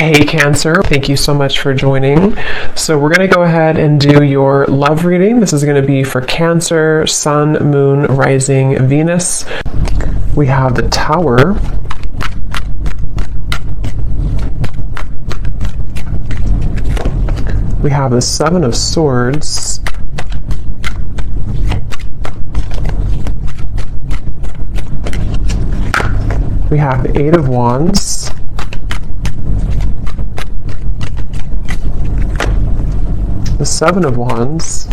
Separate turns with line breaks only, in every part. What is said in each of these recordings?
Hey Cancer, thank you so much for joining. So we're going to go ahead and do your love reading. This is going to be for Cancer, Sun, Moon, Rising, Venus. We have the Tower. We have the Seven of Swords. We have the Eight of Wands. The Seven of Wands.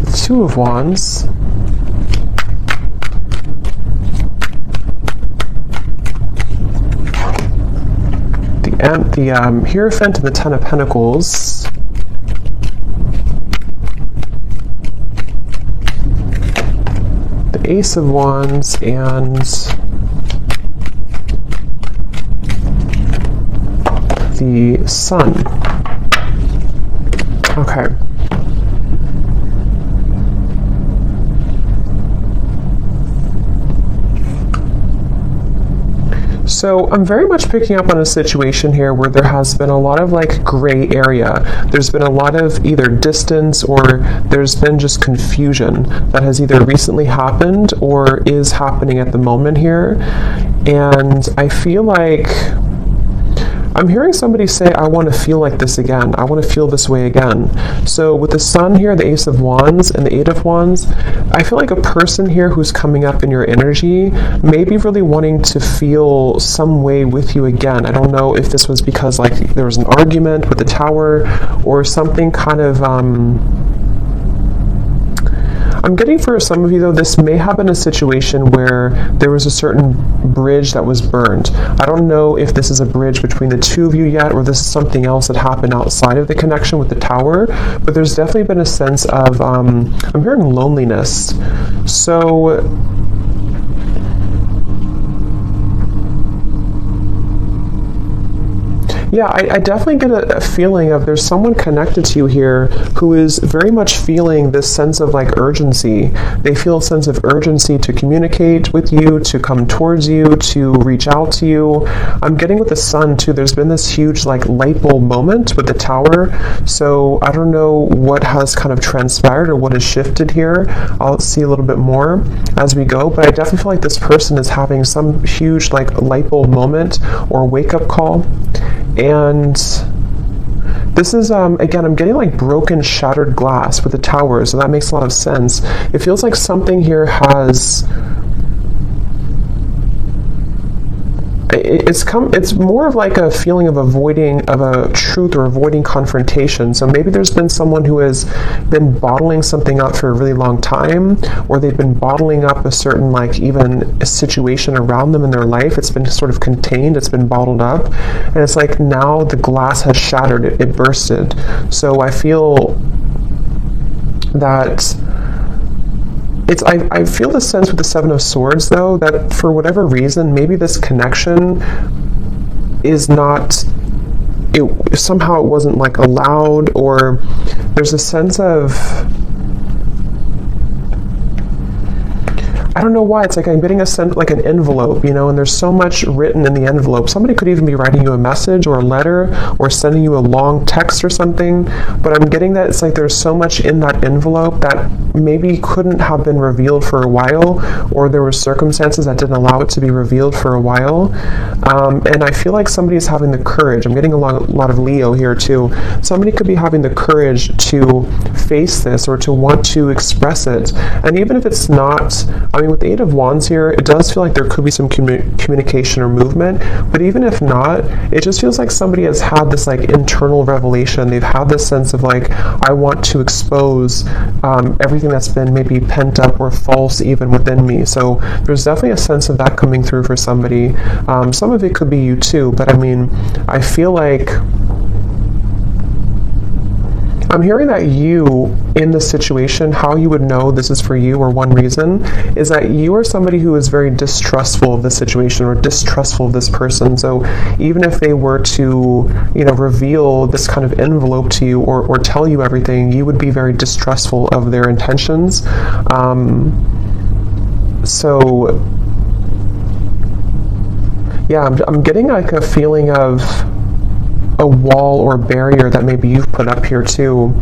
The Two of Wands. The Hierophant and the Ten of Pentacles. The Ace of Wands and the Sun. Okay. So I'm very much picking up on a situation here where there has been a lot of like gray area. There's been a lot of either distance or there's been just confusion that has either recently happened or is happening at the moment here. And I feel like I'm hearing somebody say, I want to feel like this again. I want to feel this way again. So with the Sun here, the Ace of Wands, and the Eight of Wands, I feel like a person here who's coming up in your energy may be really wanting to feel some way with you again. I don't know if this was because like there was an argument with the Tower or something kind of I'm getting for some of you though, this may have been a situation where there was a certain bridge that was burned. I don't know if this is a bridge between the two of you yet, or this is something else that happened outside of the connection with the Tower, but there's definitely been a sense of, I'm hearing loneliness. So, yeah, I definitely get a feeling of there's someone connected to you here who is very much feeling this sense of like urgency. They feel a sense of urgency to communicate with you, to come towards you, to reach out to you. I'm getting with the Sun too, there's been this huge like light bulb moment with the Tower. So I don't know what has kind of transpired or what has shifted here. I'll see a little bit more as we go, but I definitely feel like this person is having some huge like light bulb moment or wake up call. And this is, again, I'm getting like broken, shattered glass with the Tower, so that makes a lot of sense. It feels like something here has... It's more of like a feeling of avoiding of a truth or avoiding confrontation. So maybe there's been someone who has been bottling something up for a really long time, or they've been bottling up a certain like even a situation around them in their life. It's been sort of contained, it's been bottled up, and it's like now the glass has shattered, it bursted. So I feel that I feel the sense with the Seven of Swords, though, that for whatever reason, maybe this connection is not, somehow it wasn't like allowed, or there's a sense of, I don't know why, it's like I'm getting a sense like an envelope, you know, and there's so much written in the envelope. Somebody could even be writing you a message or a letter or sending you a long text or something, but I'm getting that it's like there's so much in that envelope that maybe couldn't have been revealed for a while, or there were circumstances that didn't allow it to be revealed for a while. And I feel like somebody's having the courage. I'm getting a lot of Leo here too. Somebody could be having the courage to face this or to want to express it. And even if it's not, I mean, with the Eight of Wands here, it does feel like there could be some communication or movement, but even if not, it just feels like somebody has had this like internal revelation. They've had this sense of like, I want to expose everything that's been maybe pent up or false even within me. So there's definitely a sense of that coming through for somebody. Some of it could be you too, but I mean, I feel like I'm hearing that you, in this situation, how you would know this is for you, or one reason, is that you are somebody who is very distrustful of the situation or distrustful of this person. So even if they were to, you know, reveal this kind of envelope to you or tell you everything, you would be very distrustful of their intentions. So Yeah, I'm getting like a feeling of a wall or barrier that maybe you've put up here too.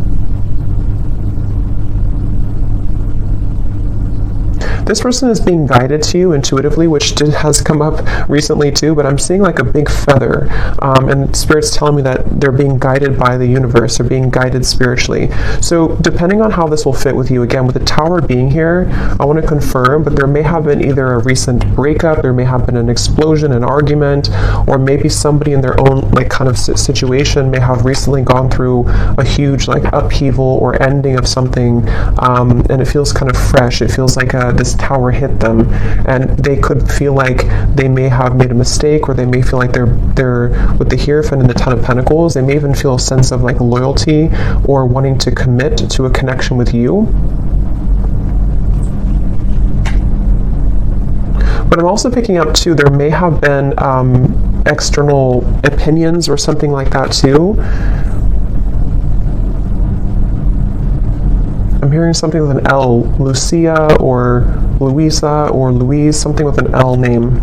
This person is being guided to you intuitively, which has come up recently too, but I'm seeing like a big feather. And Spirit's telling me that they're being guided by the universe. They're being guided spiritually. So depending on how this will fit with you, again, with the Tower being here, I want to confirm, but there may have been either a recent breakup, there may have been an explosion, an argument, or maybe somebody in their own like kind of situation may have recently gone through a huge like upheaval or ending of something, and it feels kind of fresh. It feels like this tower hit them, and they could feel like they may have made a mistake, or they may feel like they're with the Hierophant and the Ten of Pentacles, they may even feel a sense of like loyalty or wanting to commit to a connection with you. But I'm also picking up too, there may have been external opinions or something like that too. I'm hearing something with an L, Lucia or Louisa or Louise, something with an L name.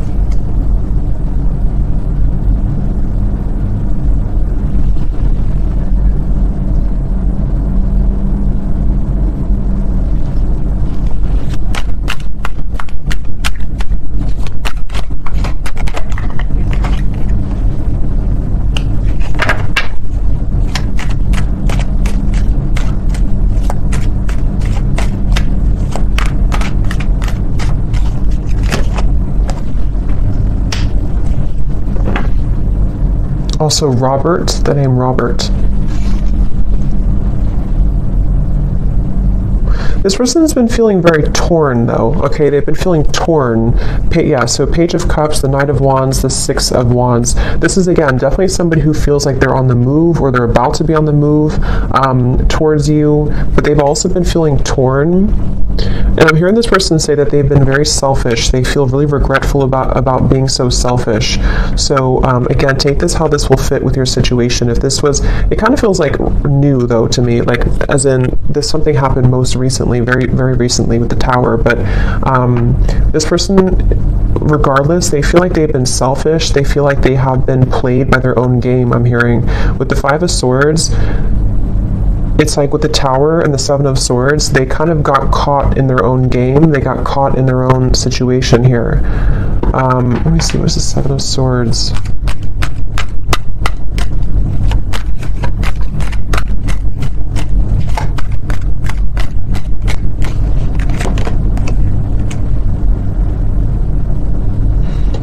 Also Robert, the name Robert. This person has been feeling very torn, though. Okay, they've been feeling torn. So Page of Cups, the Knight of Wands, the Six of Wands. This is, again, definitely somebody who feels like they're on the move, or they're about to be on the move towards you, but they've also been feeling torn. And I'm hearing this person say that they've been very selfish. They feel really regretful about being so selfish. So again, take this how this will fit with your situation. If this was, it kind of feels like new though to me, like as in this something happened most recently, very, very recently with the Tower. But this person, regardless, they feel like they've been selfish. They feel like they have been played by their own game, I'm hearing. With the Five of Swords, it's like with the Tower and the Seven of Swords, they kind of got caught in their own game. They got caught in their own situation here. Let me see, what's the Seven of Swords?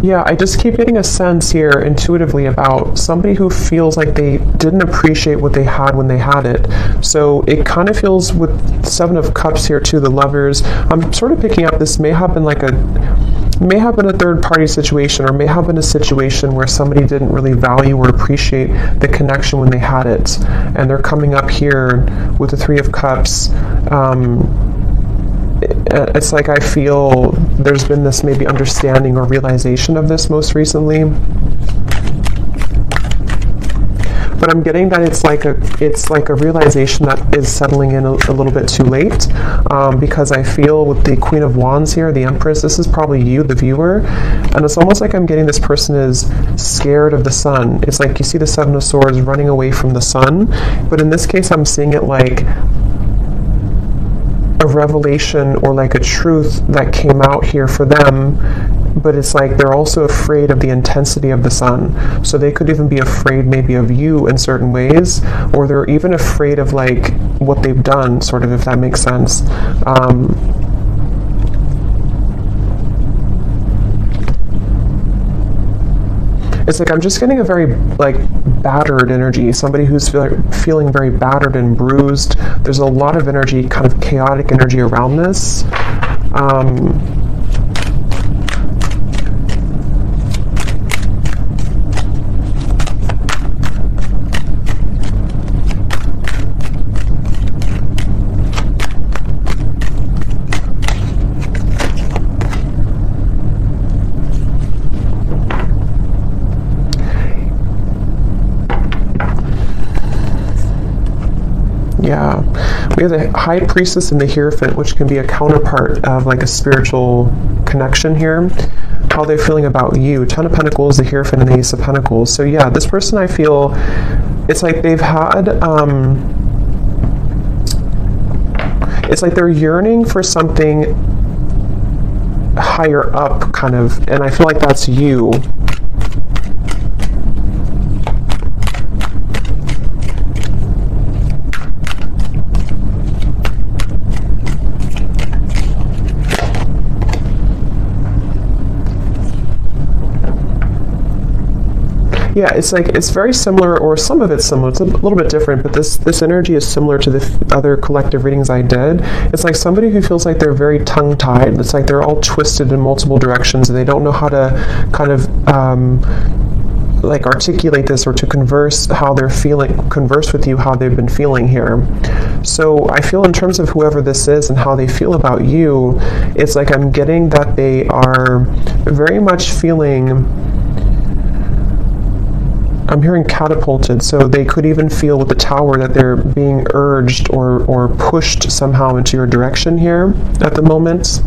Yeah, I just keep getting a sense here intuitively about somebody who feels like they didn't appreciate what they had when they had it. So it kind of feels with Seven of Cups here too, the Lovers. I'm sort of picking up this may have been a third party situation, or may have been a situation where somebody didn't really value or appreciate the connection when they had it. And they're coming up here with the Three of Cups. It's like I feel there's been this maybe understanding or realization of this most recently. But I'm getting that it's like a realization that is settling in a little bit too late, because I feel with the Queen of Wands here, the Empress, this is probably you, the viewer, and it's almost like I'm getting this person is scared of the sun. It's like you see the Seven of Swords running away from the sun, but in this case I'm seeing it like a revelation or like a truth that came out here for them, but it's like they're also afraid of the intensity of the sun. So they could even be afraid maybe of you in certain ways, or they're even afraid of like what they've done, sort of, if that makes sense. It's like I'm just getting a very like battered energy, somebody who's feeling very battered and bruised. There's a lot of energy, kind of chaotic energy around this. Yeah, we have the High Priestess and the Hierophant, which can be a counterpart of like a spiritual connection here. how they're feeling about you. Ten of Pentacles, the Hierophant, and the Ace of Pentacles. So yeah, this person, I feel, it's like they've had, it's like they're yearning for something higher up, kind of, and I feel like that's you. Yeah, it's like, it's very similar, or some of it's similar. It's a little bit different, but this energy is similar to the other collective readings I did. It's like somebody who feels like they're very tongue-tied. It's like they're all twisted in multiple directions, and they don't know how to kind of like articulate this, or to converse how they're feeling, converse with you how they've been feeling here. So I feel, in terms of whoever this is and how they feel about you, it's like I'm getting that they are very much feeling, I'm hearing catapulted, so they could even feel with the Tower that they're being urged or pushed somehow into your direction here at the moment.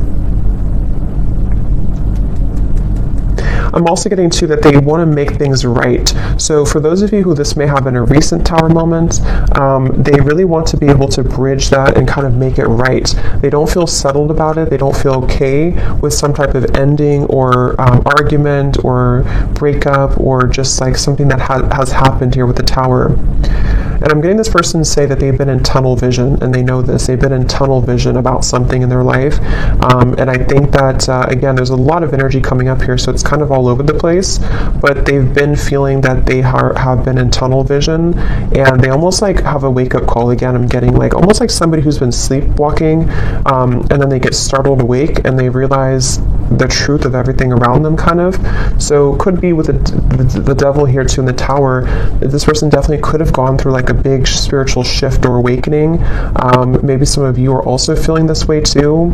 I'm also getting to that they want to make things right. So for those of you who this may have been a recent Tower moment, they really want to be able to bridge that and kind of make it right. They don't feel settled about it. They don't feel okay with some type of ending or argument or breakup, or just like something that has happened here with the Tower. And I'm getting this person to say that they've been in tunnel vision, and they know this. They've been in tunnel vision about something in their life. And I think that, again, there's a lot of energy coming up here, so it's kind of all over the place. But they've been feeling that they have been in tunnel vision, and they almost like have a wake-up call again. I'm getting like almost like somebody who's been sleepwalking, and then they get startled awake, and they realize the truth of everything around them, kind of. So could be with the devil here too in the Tower. This person definitely could have gone through like a big spiritual shift or awakening. Maybe some of you are also feeling this way too.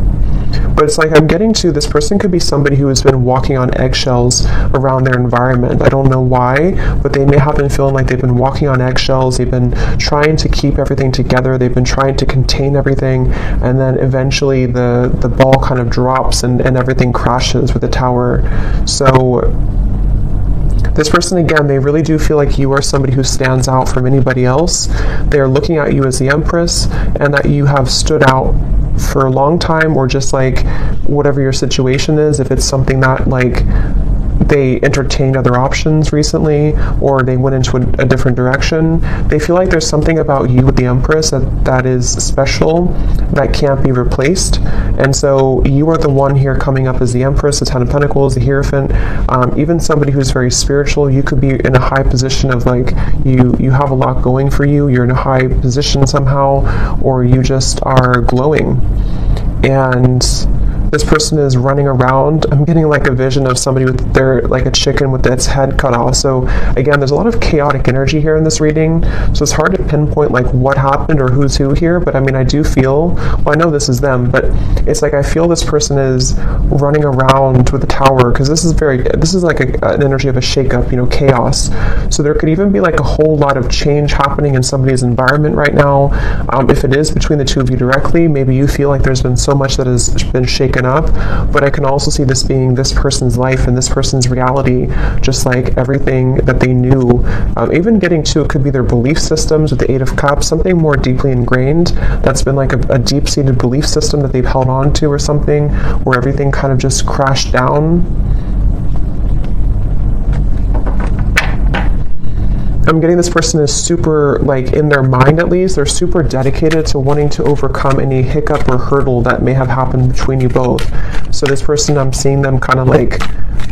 But it's like I'm getting to, this person could be somebody who has been walking on eggshells around their environment. I don't know why, but they may have been feeling like they've been walking on eggshells. They've been trying to keep everything together. They've been trying to contain everything, and then eventually the ball kind of drops and everything crashes with the Tower. So this person, again, they really do feel like you are somebody who stands out from anybody else. They are looking at you as the Empress, and that you have stood out for a long time, or just like whatever your situation is. If it's something that like they entertained other options recently, or they went into a different direction, they feel like there's something about you with the Empress that is special, that can't be replaced. And so you are the one here coming up as the Empress, the Ten of Pentacles, the Hierophant. Even somebody who's very spiritual, you could be in a high position of like, you have a lot going for you, you're in a high position somehow, or you just are glowing. And this person is running around. I'm getting like a vision of somebody with their, like a chicken with its head cut off. So again, there's a lot of chaotic energy here in this reading. So it's hard to pinpoint like what happened or who's who here. But I mean, I do feel, well, I know this is them, but it's like I feel this person is running around with the Tower, because this is like an energy of a shakeup, chaos. So there could even be like a whole lot of change happening in somebody's environment right now. If it is between the two of you directly, maybe you feel like there's been so much that has been shaken up, but I can also see this being this person's life and this person's reality, just like everything that they knew. Even getting to, it could be their belief systems with the Eight of Cups, something more deeply ingrained that's been like a deep-seated belief system that they've held on to, or something where everything kind of just crashed down. I'm getting this person is super, like in their mind at least, they're super dedicated to wanting to overcome any hiccup or hurdle that may have happened between you both. So this person, I'm seeing them kind of like,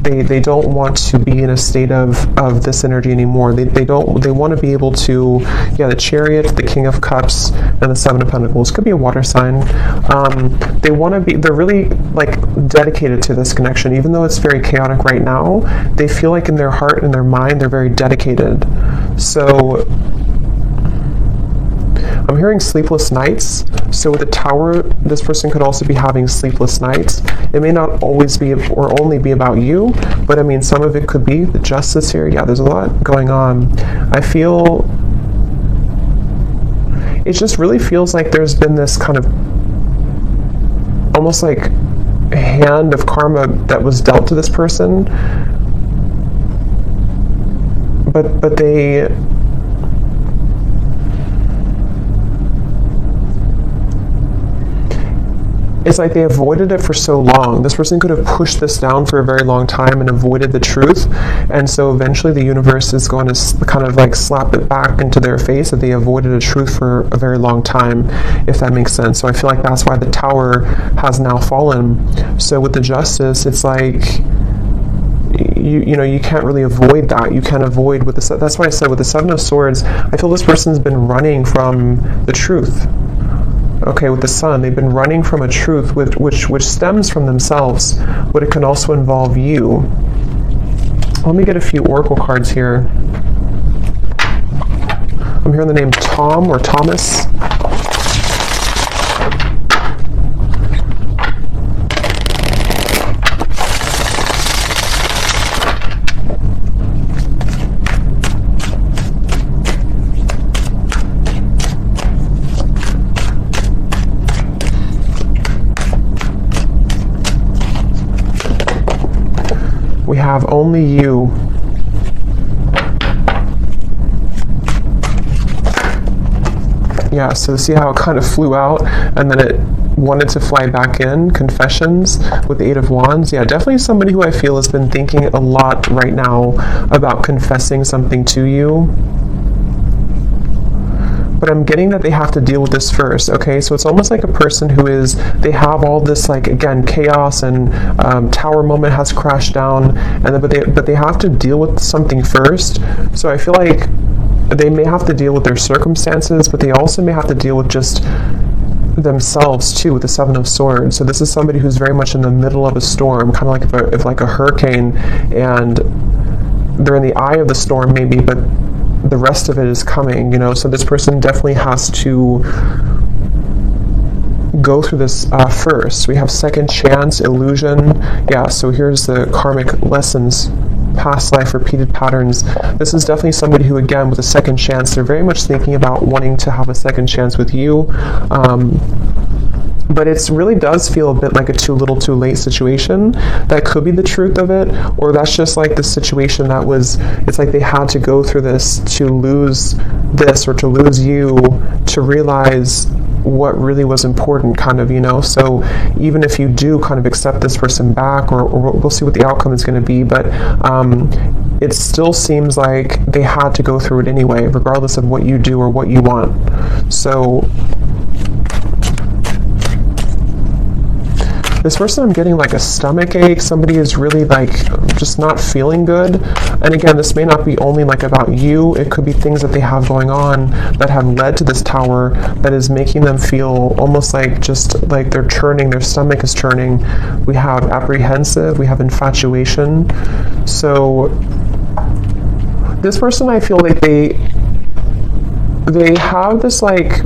they don't want to be in a state of this energy anymore. They want to be able to, the Chariot, the King of Cups, and the Seven of Pentacles. Could be a water sign. They're really like dedicated to this connection, even though it's very chaotic right now. They feel like in their heart and their mind, they're very dedicated. So I'm hearing sleepless nights. So with the Tower, this person could also be having sleepless nights. It may not always be or only be about you, but I mean, some of it could be the Justice here. Yeah, there's a lot going on. I feel it just really feels like there's been this kind of almost like hand of karma that was dealt to this person, but they it's like they avoided it for so long. This person could have pushed this down for a very long time and avoided the truth, and so eventually the universe is going to kind of like slap it back into their face that they avoided a truth for a very long time, if that makes sense. So I feel like that's why the Tower has now fallen. So with the Justice, it's like you can't really avoid that. You can't avoid with the, that's why I said with the Seven of Swords, I feel this person's been running from the truth. Okay, with the Sun, they've been running from a truth which stems from themselves, but it can also involve you. Let me get a few oracle cards here. I'm hearing the name Tom or Thomas. We have only you. Yeah, so see how it kind of flew out and then it wanted to fly back in. Confessions with the Eight of Wands. Yeah, definitely somebody who I feel has been thinking a lot right now about confessing something to you. But I'm getting that they have to deal with this first, okay? So it's almost like a person who they have all this, like, again, chaos and Tower moment has crashed down, and then, but they have to deal with something first. So I feel like they may have to deal with their circumstances, but they also may have to deal with just themselves too, with the Seven of Swords. So this is somebody who's very much in the middle of a storm, kind of like if like a hurricane, and they're in the eye of the storm maybe, but the rest of it is coming, so this person definitely has to go through this first. We have second chance, illusion. Yeah, so here's the karmic lessons, past life, repeated patterns. This is definitely somebody who, again, with a second chance, they're very much thinking about wanting to have a second chance with you. But it really does feel a bit like a too little too late situation. That could be the truth of it, or that's just like the situation that was, it's like they had to go through this to lose this or to lose you to realize what really was important, kind of, so even if you do kind of accept this person back, or we'll see what the outcome is going to be, but it still seems like they had to go through it anyway, regardless of what you do or what you want. So this person, I'm getting like a stomach ache. Somebody is really like just not feeling good. And again, this may not be only like about you. It could be things that they have going on that have led to this Tower that is making them feel almost like just like they're churning, their stomach is churning. We have apprehensive, we have infatuation. So this person, I feel like they have this like,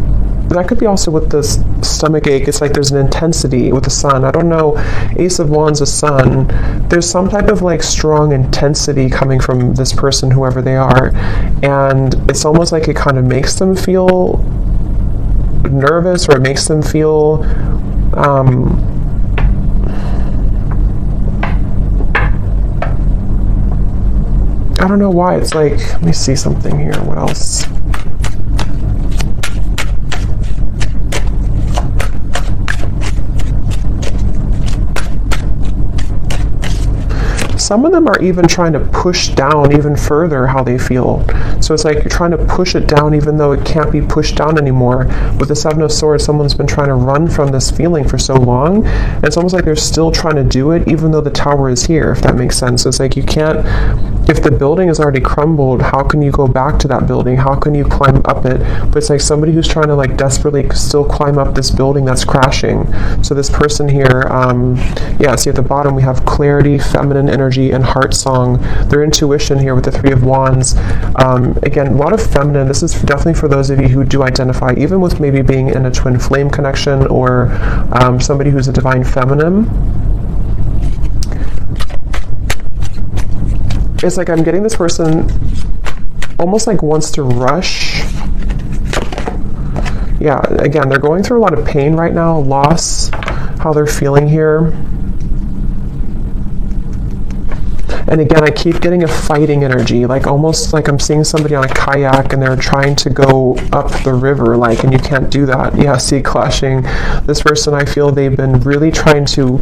that could be also with this stomach ache. It's like there's an intensity with the Sun. I don't know, Ace of Wands, the Sun. There's some type of like strong intensity coming from this person, whoever they are. And it's almost like it kind of makes them feel nervous, or it makes them feel I don't know why. It's like, let me see something here. What else? Some of them are even trying to push down even further how they feel. So it's like you're trying to push it down even though it can't be pushed down anymore. With the Seven of Swords, someone's been trying to run from this feeling for so long, and it's almost like they're still trying to do it even though the Tower is here, if that makes sense. So it's like you can't, if the building is already crumbled, how can you go back to that building? How can you climb up it? But it's like somebody who's trying to like desperately still climb up this building that's crashing. So this person here, yeah, see at the bottom we have clarity, feminine energy, and heart song. Their intuition here with the Three of Wands. Again, a lot of feminine. This is definitely for those of you who do identify even with maybe being in a twin flame connection, or somebody who's a divine feminine. It's like I'm getting this person almost like wants to rush. Yeah, again, they're going through a lot of pain right now, loss, how they're feeling here. And again, I keep getting a fighting energy, like almost like I'm seeing somebody on a kayak and they're trying to go up the river, like, and you can't do that. Yeah, see, clashing. This person, I feel they've been really trying to,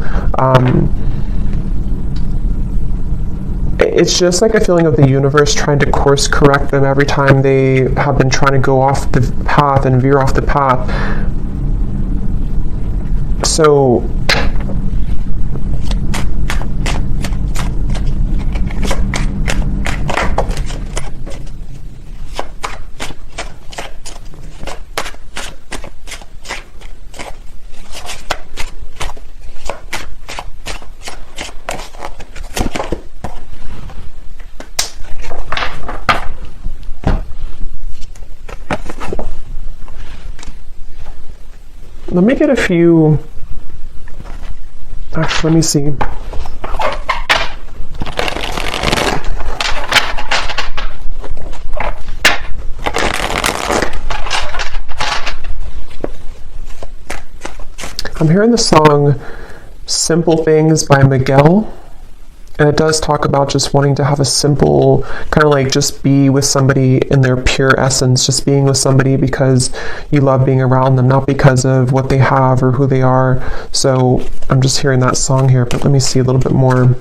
it's just like a feeling of the universe trying to course correct them every time they have been trying to go off the path and veer off the path. So let me get a few. Actually, let me see. I'm hearing the song Simple Things by Miguel. And it does talk about just wanting to have a simple, kind of like just be with somebody in their pure essence, just being with somebody because you love being around them, not because of what they have or who they are. So I'm just hearing that song here, but let me see a little bit more.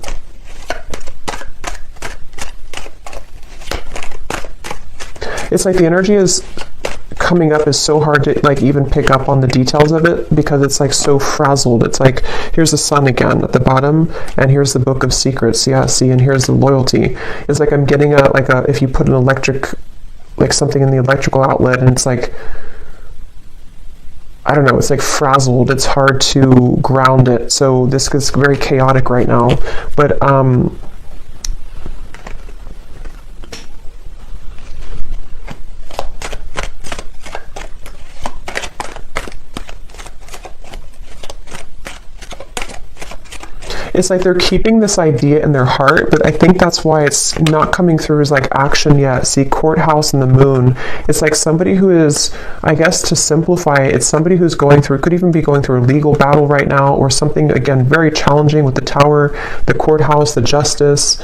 It's like the energy is coming up is so hard to like even pick up on the details of it because it's like so frazzled. It's like, here's the sun again at the bottom, and here's the book of secrets. Yeah, see, and here's the loyalty. It's like I'm getting if you put an electric, like something in the electrical outlet, and it's like, I don't know, it's like frazzled. It's hard to ground it. So this is very chaotic right now. But it's like they're keeping this idea in their heart, but I think that's why it's not coming through as like action yet. See, courthouse and the moon. It's like somebody who is, I guess to simplify it, it's somebody who's going through, could even be going through a legal battle right now, or something, again, very challenging with the tower, the courthouse, the justice.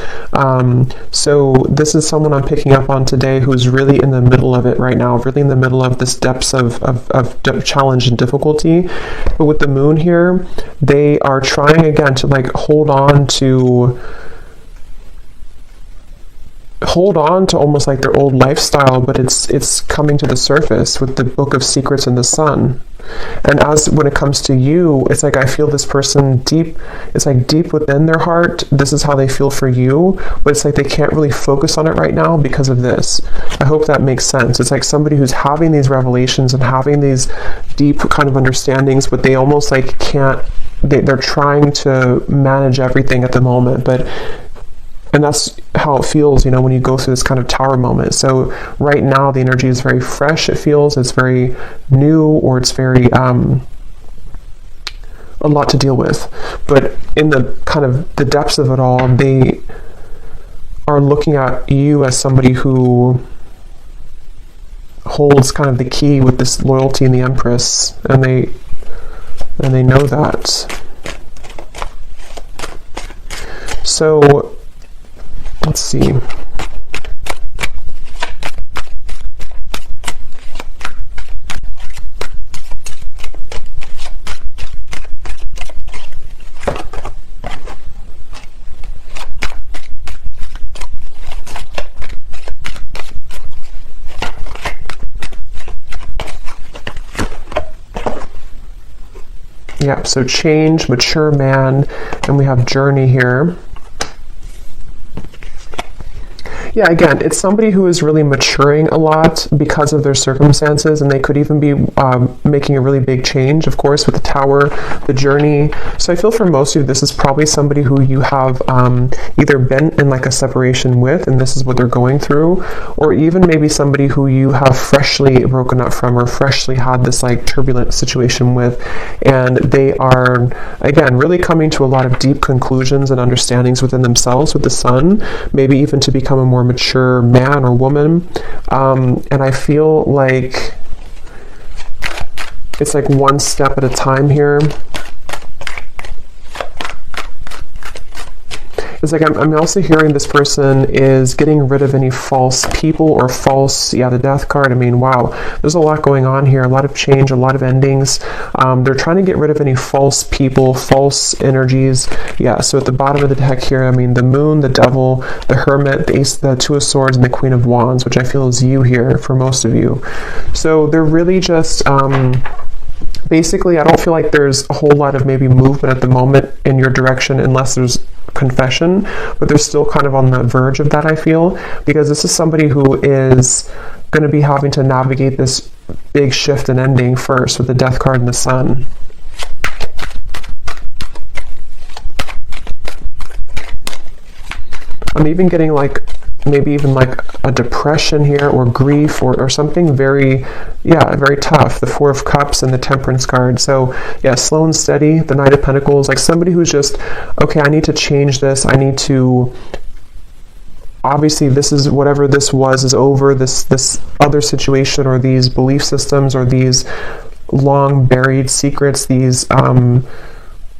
So this is someone I'm picking up on today who's really in the middle of it right now, really in the middle of this depths of challenge and difficulty. But with the moon here, they are trying again to like hold on to almost like their old lifestyle, but it's coming to the surface with the book of secrets and the sun. And as when it comes to you, it's like I feel this person deep, it's like deep within their heart, this is how they feel for you, but it's like they can't really focus on it right now because of this. I hope that makes sense. It's like somebody who's having these revelations and having these deep kind of understandings, but they almost like can't, they're trying to manage everything at the moment, and that's how it feels, you know, when you go through this kind of tower moment. So right now the energy is very fresh, it feels, it's very new, or it's very a lot to deal with. But in the kind of the depths of it all, they are looking at you as somebody who holds kind of the key with this loyalty and the Empress, and they know that. So let's see. Yeah, so change, mature man, and we have journey here. Yeah, again, it's somebody who is really maturing a lot because of their circumstances, and they could even be making a really big change, of course, with the tower, the journey. So I feel for most of you, this is probably somebody who you have either been in like a separation with, and this is what they're going through, or even maybe somebody who you have freshly broken up from, or freshly had this like turbulent situation with, and they are, again, really coming to a lot of deep conclusions and understandings within themselves with the sun, maybe even to become a more mature man or woman, and I feel like it's like one step at a time here. It's like I'm also hearing this person is getting rid of any false people or false, the death card. I mean, wow, there's a lot going on here, a lot of change, a lot of endings. They're trying to get rid of any false people, false energies. Yeah, so at the bottom of the deck here, I mean, the moon, the devil, the hermit, the ace, the two of swords, and the queen of wands, which I feel is you here for most of you. So they're really just... basically, I don't feel like there's a whole lot of maybe movement at the moment in your direction unless there's confession, but they're still kind of on the verge of that, I feel, because this is somebody who is going to be having to navigate this big shift and ending first with the death card and the sun. I'm even getting like maybe even like a depression here or grief or something very tough. The Four of Cups and the Temperance card. So yeah, slow and steady, the Knight of Pentacles, like somebody who's just, okay, I need to change this. I need to, obviously this is whatever this was is over, this other situation or these belief systems or these long buried secrets, these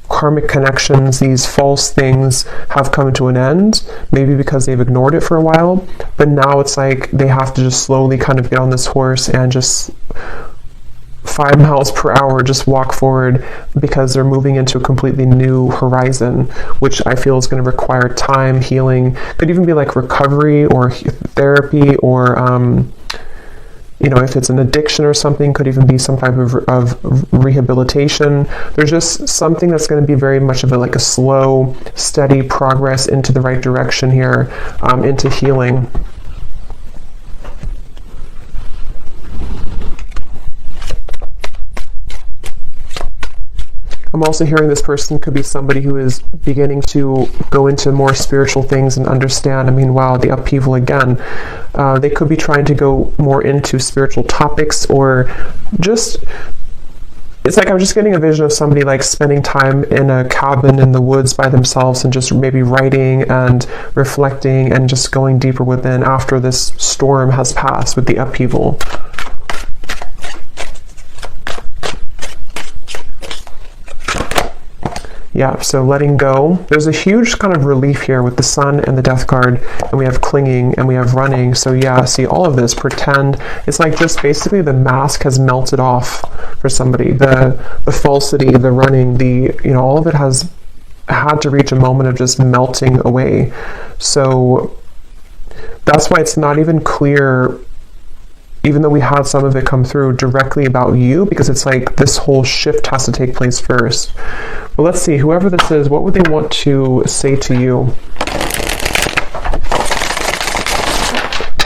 karmic connections, these false things have come to an end, maybe because they've ignored it for a while, but now it's like they have to just slowly kind of get on this horse and just 5 miles per hour just walk forward, because they're moving into a completely new horizon, which I feel is going to require time, healing, could even be like recovery or therapy, or if it's an addiction or something, could even be some type of rehabilitation. There's just something that's going to be very much of a slow, steady progress into the right direction here, into healing. I'm also hearing this person could be somebody who is beginning to go into more spiritual things and understand. I mean, wow, the upheaval again. They could be trying to go more into spiritual topics, or just, it's like I'm just getting a vision of somebody like spending time in a cabin in the woods by themselves and just maybe writing and reflecting and just going deeper within after this storm has passed with the upheaval. Yeah, so letting go. There's a huge kind of relief here with the sun and the death card, and we have clinging and we have running. So yeah, see all of this, pretend. It's like just basically the mask has melted off for somebody. The falsity, the running, all of it has had to reach a moment of just melting away. So that's why it's not even clear, even though we had some of it come through directly about you, because it's like this whole shift has to take place first. But let's see, whoever this is, what would they want to say to you?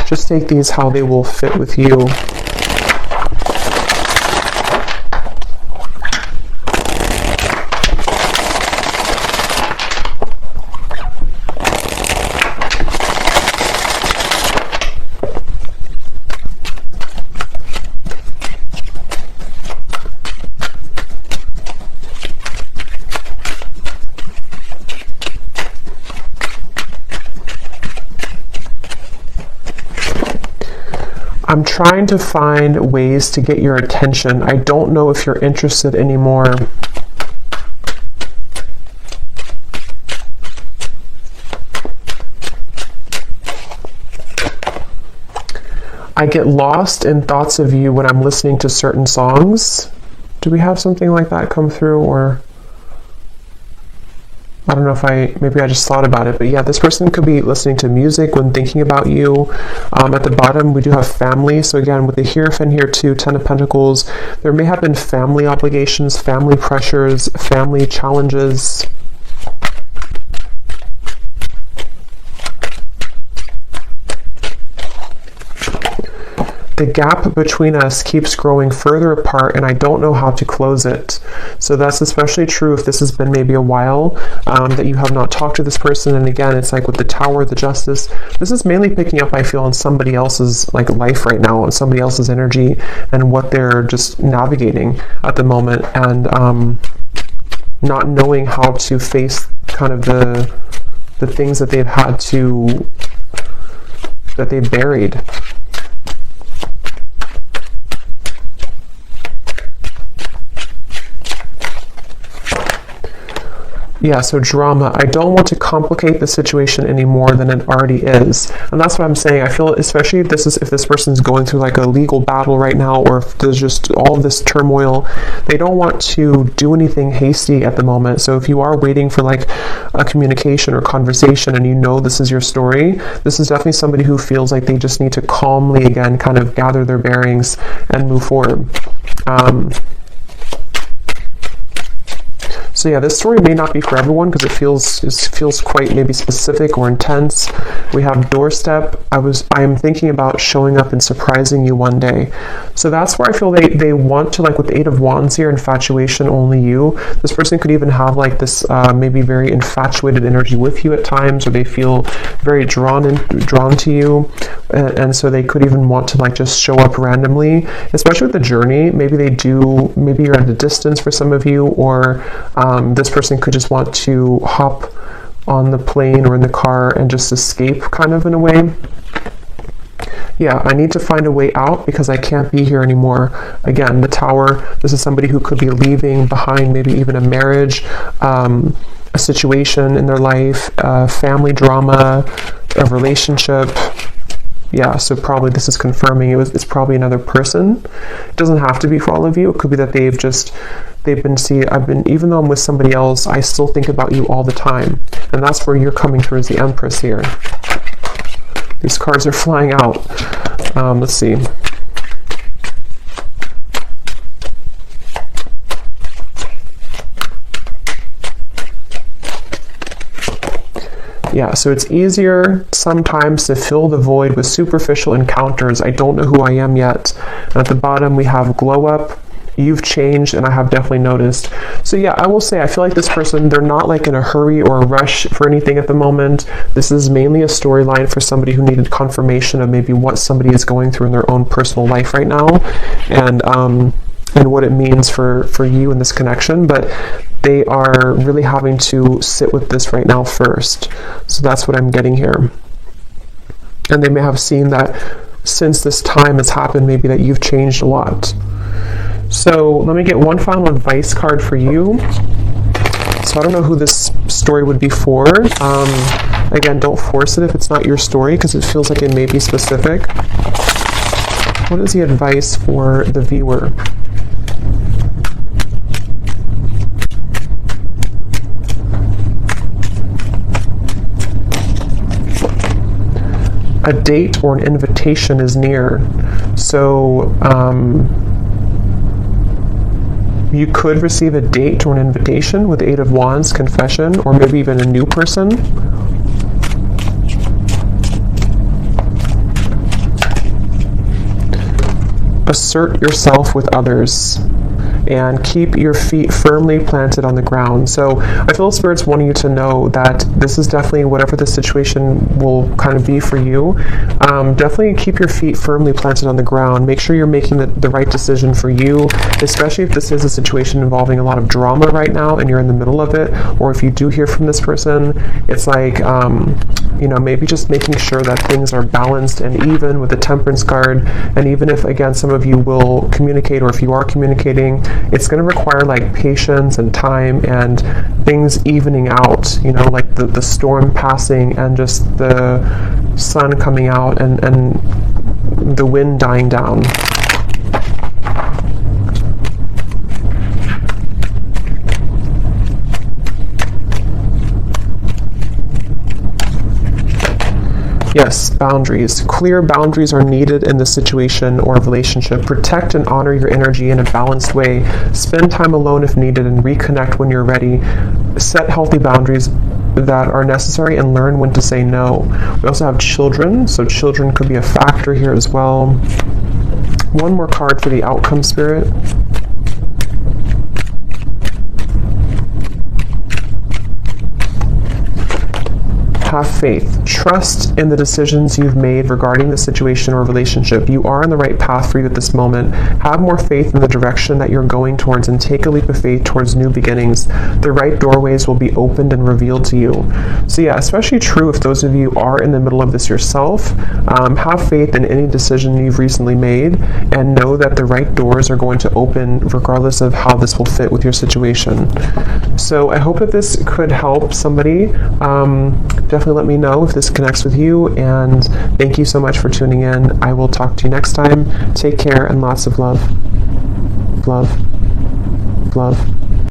Just take these how they will fit with you. I'm trying to find ways to get your attention. I don't know if you're interested anymore. I get lost in thoughts of you when I'm listening to certain songs. Do we have something like that come through, or... I don't know if maybe I just thought about it, but yeah, this person could be listening to music when thinking about you. At the bottom, we do have family. So again, with the Hierophant here too, 10 of Pentacles, there may have been family obligations, family pressures, family challenges. The gap between us keeps growing further apart, and I don't know how to close it. So that's especially true if this has been maybe a while that you have not talked to this person. And again, it's like with the Tower, the Justice, this is mainly picking up, I feel, on somebody else's life right now, on somebody else's energy and what they're just navigating at the moment, and not knowing how to face kind of the things that they've had to, that they've buried. Yeah, so drama. I don't want to complicate the situation any more than it already is. And that's what I'm saying. I feel, especially if this person's going through like a legal battle right now, or if there's just all of this turmoil, they don't want to do anything hasty at the moment. So if you are waiting for like a communication or conversation and you know this is your story, this is definitely somebody who feels like they just need to calmly again kind of gather their bearings and move forward. So yeah, this story may not be for everyone because it feels quite maybe specific or intense. We have doorstep. I am thinking about showing up and surprising you one day. So that's where I feel they want to, like with the Eight of Wands here, infatuation, only you. This person could even have like this maybe very infatuated energy with you at times, or they feel very drawn to you. And so they could even want to like just show up randomly, especially with the journey. Maybe you're at a distance for some of you, or this person could just want to hop on the plane or in the car and just escape kind of in a way. Yeah, I need to find a way out because I can't be here anymore. Again, the Tower, this is somebody who could be leaving behind maybe even a marriage, a situation in their life, family drama, a relationship. Yeah, so probably this is confirming it's probably another person. It doesn't have to be for all of you. It could be that even though I'm with somebody else, I still think about you all the time. And that's where you're coming through as the Empress here. These cards are flying out. Let's see. Yeah, so it's easier sometimes to fill the void with superficial encounters. I don't know who I am yet. And at the bottom, we have glow up. You've changed, and I have definitely noticed. So yeah, I will say, I feel like this person, they're not like in a hurry or a rush for anything at the moment. This is mainly a storyline for somebody who needed confirmation of maybe what somebody is going through in their own personal life right now, and what it means for you in this connection. But they are really having to sit with this right now first. So that's what I'm getting here. And they may have seen that since this time has happened, maybe that you've changed a lot. So let me get one final advice card for you. So I don't know who this story would be for. Again, don't force it if it's not your story, because it feels like it may be specific. What is the advice for the viewer? A date or an invitation is near. So you could receive a date or an invitation with Eight of Wands, confession, or maybe even a new person. Assert yourself with others and keep your feet firmly planted on the ground. So I feel Spirit's wanting you to know that this is definitely, whatever the situation will kind of be for you, definitely keep your feet firmly planted on the ground. Make sure you're making the right decision for you, especially if this is a situation involving a lot of drama right now and you're in the middle of it, or if you do hear from this person, it's like, maybe just making sure that things are balanced and even with the Temperance card. And even if, again, some of you will communicate, or if you are communicating, it's going to require like patience and time and things evening out, like the storm passing and just the sun coming out and the wind dying down. Yes, boundaries. Clear boundaries are needed in this situation or relationship. Protect and honor your energy in a balanced way. Spend time alone if needed and reconnect when you're ready. Set healthy boundaries that are necessary and learn when to say no. We also have children, so children could be a factor here as well. One more card for the outcome, Spirit. have faith. Trust in the decisions you've made regarding the situation or relationship. You are on the right path for you at this moment. Have more faith in the direction that you're going towards and take a leap of faith towards new beginnings. The right doorways will be opened and revealed to you. So yeah, especially true if those of you are in the middle of this yourself. Have faith in any decision you've recently made and know that the right doors are going to open regardless of how this will fit with your situation. So I hope that this could help somebody. Definitely let me know if this connects with you, and thank you so much for tuning in. I will talk to you next time. Take care and lots of love. Love. Love.